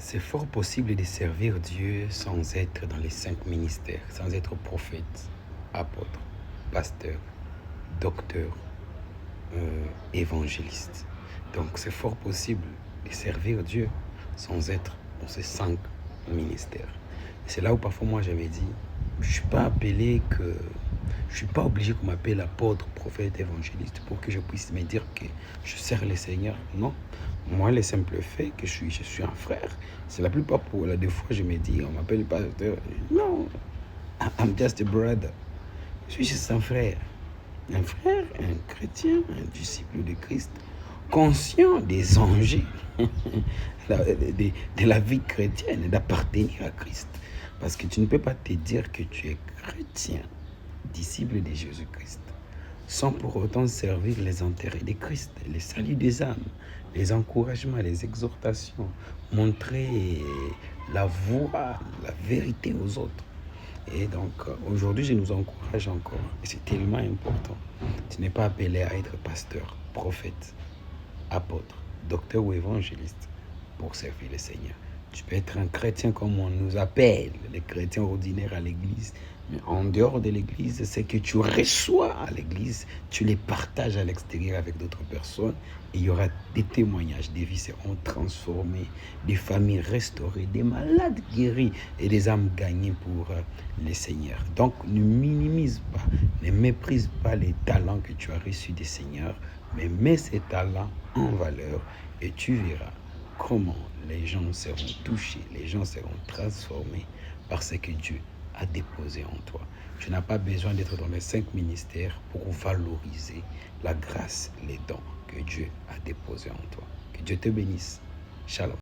C'est fort possible de servir Dieu sans être dans les 5 ministères, sans être prophète, apôtre, pasteur, docteur, évangéliste. Donc c'est fort possible de servir Dieu sans être dans ces 5 ministères. C'est là où parfois moi j'avais dit, je ne suis pas appelé que... Je ne suis pas obligé qu'on m'appelle apôtre, prophète, évangéliste pour que je puisse me dire que je sers le Seigneur. Non. Moi, le simple fait que je suis un frère, c'est la plupart pour la des fois je me dis, on m'appelle pasteur. Non, I'm just a brother. Je suis juste un frère, un chrétien, un disciple de Christ, conscient des enjeux de la vie chrétienne, d'appartenir à Christ. Parce que tu ne peux pas te dire que tu es chrétien, disciple de Jésus-Christ, sans pour autant servir les intérêts de Christ, les saluts des âmes, les encouragements, les exhortations, montrer la voie, la vérité aux autres. Et donc, aujourd'hui, je nous encourage encore. Et c'est tellement important. Tu n'es pas appelé à être pasteur, prophète, apôtre, docteur ou évangéliste pour servir le Seigneur. Tu peux être un chrétien comme on nous appelle, les chrétiens ordinaires à l'église. Mais en dehors de l'église, c'est que tu reçois à l'église, tu les partages à l'extérieur avec d'autres personnes. Et il y aura des témoignages, des vies seront transformées, des familles restaurées, des malades guéris et des âmes gagnées pour le Seigneur. Donc ne minimise pas, ne méprise pas les talents que tu as reçus des Seigneurs, mais mets ces talents en valeur et tu verras comment les gens seront touchés, les gens seront transformés par ce que Dieu a déposé en toi. Tu n'as pas besoin d'être dans les 5 ministères pour valoriser la grâce, les dons que Dieu a déposés en toi. Que Dieu te bénisse. Shalom.